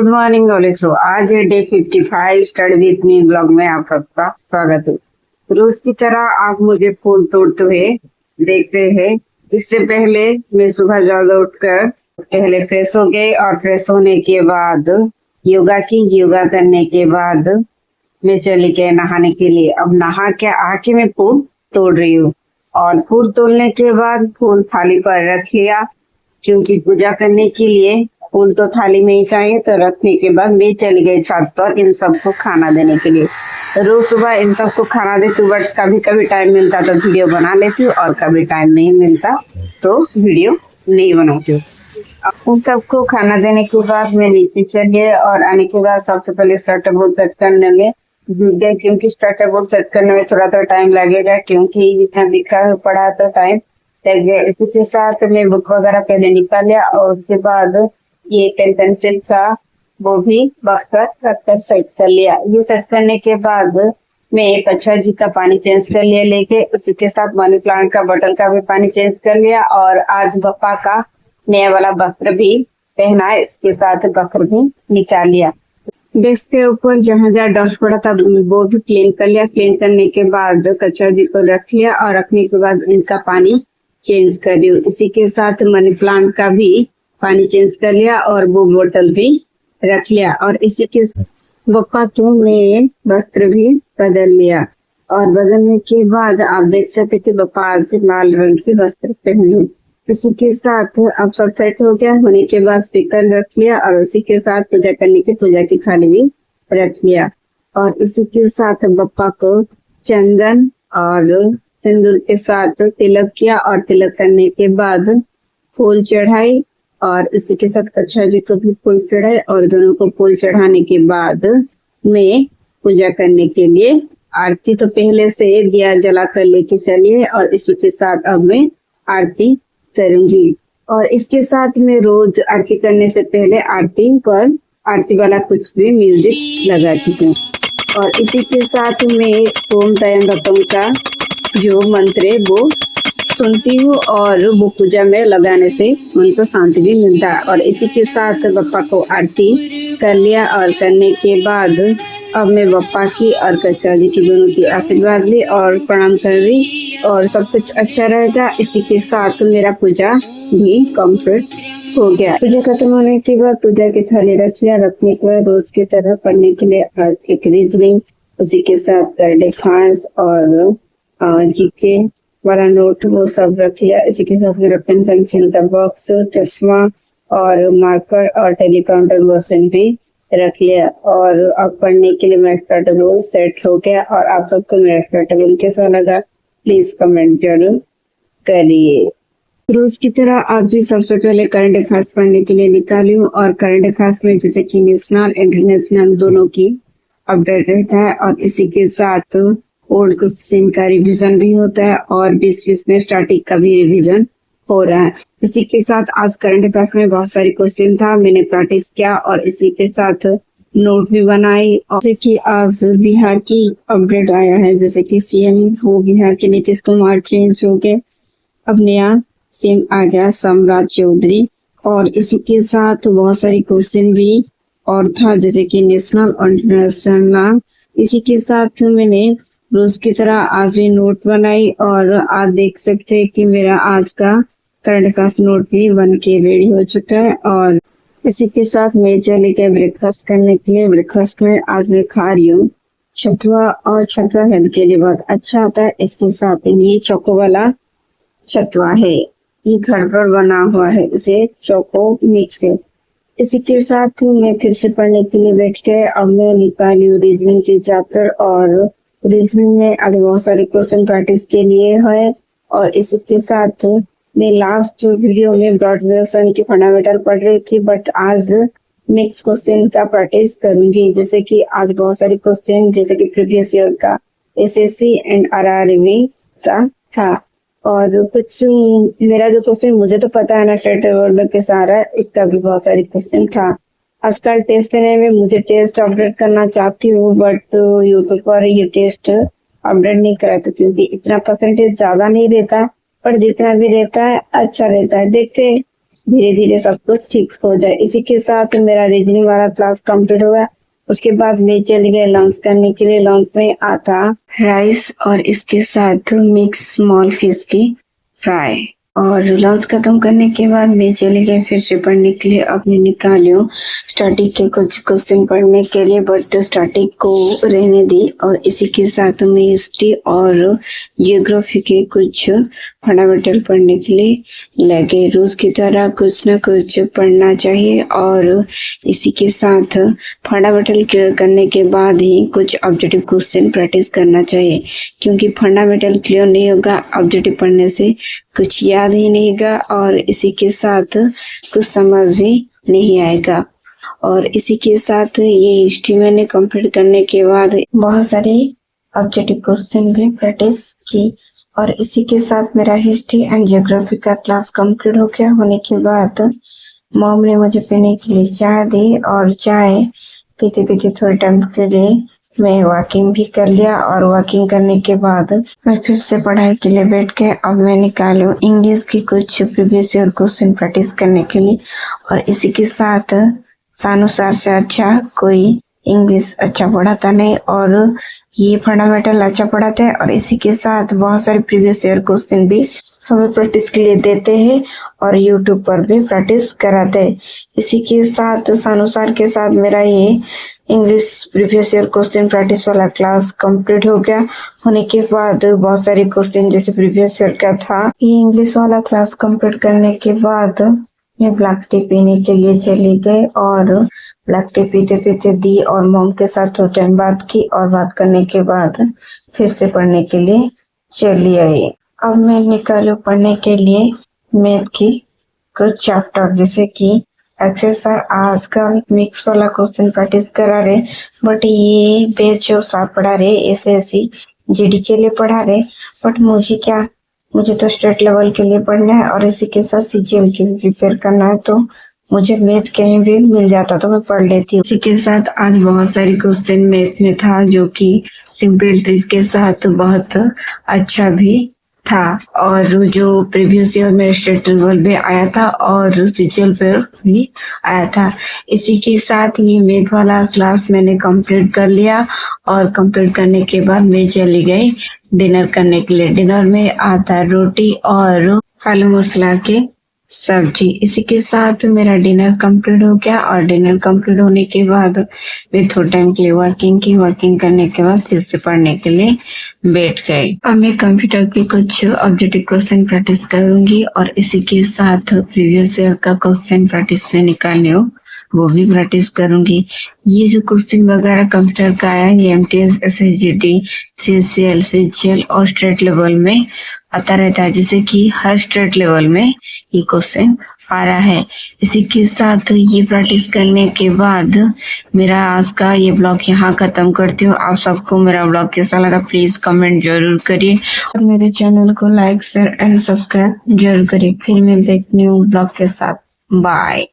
Good morning also. आज है day 55 study with me blog में आप सबका स्वागत है। रोज की तरह आप मुझे फूल तोड़ते हुए देख रहे हैं। इससे पहले मैं सुबह जल्द उठकर पहले फ्रेश हो गए और फ्रेश होने के बाद योगा की। योगा करने के बाद मैं चली गई नहाने के लिए। अब नहा के आके मैं फूल तोड़ रही हूँ और फूल तोड़ने के बाद फूल थाली पर रख लिया, क्योंकि पूजा करने के लिए फूल तो थाली में ही चाहिए। तो रखने के बाद मैं चली गई छत पर इन सबको खाना देने के लिए। रोज सुबह इन सबको खाना देती हूँ, बट कभी कभी टाइम मिलता तो वीडियो बना लेती हूँ और कभी टाइम नहीं मिलता तो वीडियो नहीं बनाती हूँ। उन सबको खाना देने के बाद मैं नीचे चली और आने के बाद सबसे पहले स्टार्टर बोर्ड सेट करने में जुट गए, क्योंकि स्टार्टर बोर्ड सेट करने में थोड़ा तो टाइम लगेगा, क्योंकि जितना लिखा पड़ा तो टाइम लग गया। इसी के साथ मैं बुक वगैरह पहले निकाल लिया और उसके बाद ये पेन पेंसिल का वो भी बक्सा रखकर सेट कर लिया। ये सेट करने के बाद मैं कच्छा जी का पानी चेंज कर लिया लेके, उसी के साथ मनी प्लांट का बोतल का भी पानी चेंज कर लिया और आज बप्पा का नया वाला वस्त्र भी पहना है। इसके साथ वस्त्र भी निकाल लिया। डेस्क के ऊपर जहाँ जहाँ डस्ट पड़ा था वो भी क्लीन कर लिया। क्लीन करने के बाद कच्छा जी को रख लिया और रखने के बाद इनका पानी चेंज कर रही हूँ। इसी के साथ मनी प्लांट का भी पानी चेंज कर लिया और वो बोतल भी रख लिया और इसी के बप्पा के मैं वस्त्र भी बदल लिया। और बदलने के बाद आप देख सकते कि बप्पा आज लाल रंग के वस्त्र पहने। इसी के साथ अब सब सेट हो गया। होने के बाद स्पीकर रख लिया और उसी के साथ पूजा करने की पूजा की थाली भी रख लिया और इसी के साथ बप्पा को चंदन और सिंदूर के साथ तिलक किया और तिलक करने के बाद फूल चढ़ाई और इसी के साथ कच्छा जी को भी फूल चढ़ाए और दोनों को फूल चढ़ाने के बाद मैं पूजा करने के लिए आरती तो पहले से दिया जला कर लेके चलिए और इसी के साथ अब मैं आरती करूंगी। और इसके साथ मैं रोज आरती करने से पहले आरती पर आरती वाला कुछ भी म्यूजिक लगाती हूँ और इसी के साथ मैं ओम त्र्यंबकम का जो मंत्र है वो सुनती हूँ और वो पूजा में लगाने से मन को शांति भी मिलता है। और इसी के साथ बप्पा को आरती कर लिया और करने के बाद अब मैं बप्पा की और कच्छा जी की दोनों की आशीर्वाद ली और प्रणाम कर रही और सब कुछ अच्छा रहेगा। इसी के साथ मेरा पूजा भी कंप्लीट हो गया। पूजा खत्म होने के बाद पूजा की थाली रख लिया। रखने के बाद रोज की तरह पढ़ने के लिए एक रीजनिंग, उसी के साथ करंट अफेयर्स और जीके वाला नोट वो सब रख लिया। इसी के साथ मेरा पेन पेंसिल का बॉक्स, चश्मा और मार्कर और टेलीकाउंटर वर्जन भी रख लिया। और अब पढ़ने के लिए मेरा स्टार्टर टेबल सेट हो गया। और आप सबको मेरा स्टार्टर टेबल कैसा लगा प्लीज कमेंट जरूर करिए। रोज की तरह आज भी सबसे पहले करंट अफेयर्स पढ़ने के लिए निकाली हूँ और करंट अफेयर्स में जैसे कि नेशनल इंटरनेशनल दोनों की अपडेट रहता है और इसी के साथ ओल्ड क्वेश्चन का रिवीजन भी होता है और बीच में स्टैटिक का भी रिवीजन हो रहा है। इसी के साथ आज करंट अफेयर्स में बहुत सारे क्वेश्चन था, मैंने प्रैक्टिस किया और इसी के साथ नोट भी बनाई। और जैसे कि आज बिहार की अपडेट आया है, जैसे कि सीएम हो बिहार के नीतीश कुमार चेंज हो गए, अब नया सीएम आ गया सम्राट चौधरी। और इसी के साथ बहुत सारी क्वेश्चन भी और था, जैसे कि नेशनल और इंटरनेशनल। इसी के साथ मैंने रोज की तरह आज भी नोट बनाई और आज देख सकते हैं कि मेरा आज का करंट अफेयर्स नोट भी बन के रेडी हो चुका है। और इसी के साथ मैं चले गए ब्रेकफास्ट करने के लिए। ब्रेकफास्ट में आज मैं खा रही हूँ छतुआ और छतुआ हेल्थ के लिए बहुत अच्छा होता है। इसके साथ ये चोको वाला छतुआ है, ये घर पर बना हुआ है, इसे चोको मिक्स है। इसी के साथ मैं फिर से पढ़ने के लिए बैठ गए। अब मैं निकाली हूँ रीजनिंग के चैप्टर और रीजनिंग में अभी बहुत सारे क्वेश्चन प्रैक्टिस के लिए है। और इसी के साथ मैं लास्ट वीडियो में ब्रॉड रिलेशन की फंडामेंटल पढ़ रही थी, बट आज मिक्स क्वेश्चन का प्रैक्टिस करूंगी। जैसे कि आज बहुत सारे क्वेश्चन जैसे कि प्रीवियस ईयर का एसएससी एंड आरआरबी का था और कुछ मेरा जो क्वेश्चन मुझे तो पता है ना स्टेट बोर्ड के सारा, इसका भी बहुत सारे क्वेश्चन था। आजकल टेस्ट देने में मुझे टेस्ट अपडेट करना चाहती हूँ, बट यूट्यूब पर ये टेस्ट अपडेट नहीं कराता, क्योंकि इतना परसेंटेज ज्यादा नहीं रहता, पर जितना भी रहता है अच्छा रहता है। देखते धीरे धीरे सब कुछ ठीक हो जाए। इसी के साथ मेरा रीजनिंग वाला क्लास कंप्लीट हो गया। उसके बाद मैं चली गई लंच करने के लिए। लंच में आता राइस और इसके साथ मिक्स स्मॉल फिश की फ्राई। और लंच खत्म करने के बाद मैं चली गई फिर से पढ़ने के लिए। अब मैं निकाली हूँ स्टैटिक के कुछ क्वेश्चन पढ़ने के लिए, बट स्टैटिक को रहने दी और इसी के साथ में हिस्ट्री और जियोग्राफी के कुछ फंडामेंटल पढ़ने के लिए लगे। रोज की तरह कुछ न कुछ पढ़ना चाहिए और इसी के साथ फंडामेंटल क्लियर करने के बाद ही कुछ ऑब्जेक्टिव क्वेश्चन प्रैक्टिस करना चाहिए, क्योंकि फंडामेंटल क्लियर नहीं होगा ऑब्जेक्टिव पढ़ने से कुछ याद ही नहीं होगा और इसी के साथ कुछ समझ भी नहीं आएगा। और इसी के साथ ये हिस्ट्री मैंने कंप्लीट करने के बाद बहुत सारे ऑब्जेक्टिव क्वेश्चन भी प्रैक्टिस की और इसी के साथ मेरा हिस्ट्री एंड ज्योग्राफी का क्लास कंप्लीट हो गया। होने के बाद मॉम ने मुझे पीने के लिए चाय दी और चाय पीते पीते थोड़े टाइम के लिए मैं वॉकिंग भी कर लिया और वॉकिंग करने के बाद मैं फिर से पढ़ाई के लिए बैठ के अब मैं निकालू इंग्लिश की कुछ प्रीवियस ईयर क्वेश्चन प्रैक्टिस करने के लिए। और इसी के साथ सानुसार से अच्छा कोई इंग्लिश अच्छा पढ़ाता नहीं और ये फंडामेंटल अच्छा पढ़ाते हैं और इसी के साथ बहुत सारे प्रीवियस ईयर क्वेश्चन भी हमें प्रैक्टिस के लिए देते हैं और यूट्यूब पर भी प्रैक्टिस कराते हैं। इसी के साथ सानुसार के साथ मेरा ये English previous year question practice वाला क्लास कंप्लीट हो गया। होने के बाद बहुत सारे क्वेश्चन जैसे प्रीवियस ईयर का था। ये इंग्लिश वाला क्लास कंप्लीट करने के बाद मैं ब्लैक टी पीने के लिए चली गई और ब्लैक टी पीते पीते दी और मॉम के साथ थोड़ा टाइम बात की और बात करने के बाद फिर से पढ़ने के लिए चली आई। अब मैं निकालू पढ़ने के लिए मैथ की कुछ चैप्टर, जैसे कि एक्सेस सर आजकल मिक्स वाला क्वेश्चन प्रैक्टिस करा रहे, बट ये बेस जो साहब पढ़ा रहे एसएससी जीडी के लिए पढ़ा रहे, बट मुझे तो स्टेट लेवल के लिए पढ़ना है और इसी के साथ सीजीएल के लिए प्रिपेयर करना है, तो मुझे मैथ कहीं भी मिल जाता तो मैं पढ़ लेती हूँ। इसी के साथ आज बहुत सारी क्वेश्चन मैथ में था जो कि सिंपल ट्रिक के साथ बहुत अच्छा भी था और जो प्रीवियस ईयर में स्टेट लेवल पे आया था और सीजीएल पे भी आया था। इसी के साथ ये मैथ वाला क्लास मैंने कंप्लीट कर लिया और कंप्लीट करने के बाद मैं चली गई डिनर करने के लिए। डिनर में आता रोटी और आलू मसला के सब्जी। इसी के साथ मेरा डिनर कंप्लीट हो गया और डिनर कंप्लीट होने के बाद मैं थोड़ा टाइम के लिए वॉकिंग करने के बाद फिर से पढ़ने के लिए बैठ गई। अब मैं कंप्यूटर के कुछ ऑब्जेक्टिव क्वेश्चन प्रैक्टिस करूंगी और इसी के साथ प्रीवियस ईयर का क्वेश्चन प्रैक्टिस में निकालने हो वो भी प्रैक्टिस करूंगी। ये जो क्वेश्चन वगैरह कंप्यूटर का आया ये एमटीएस, एसएसजीडी, सीसीएल, सीजीएल और स्टेट लेवल में आता रहता है, जैसे कि हर स्टेट लेवल में ये क्वेश्चन आ रहा है। इसी के साथ ये प्रैक्टिस करने के बाद मेरा आज का ये ब्लॉग यहाँ खत्म करती हूँ। आप सबको मेरा ब्लॉग कैसा लगा प्लीज कमेंट जरूर करिए और मेरे चैनल को लाइक शेयर एंड सब्सक्राइब जरूर करिए। फिर मैं देखती हूँ ब्लॉग के साथ। बाय।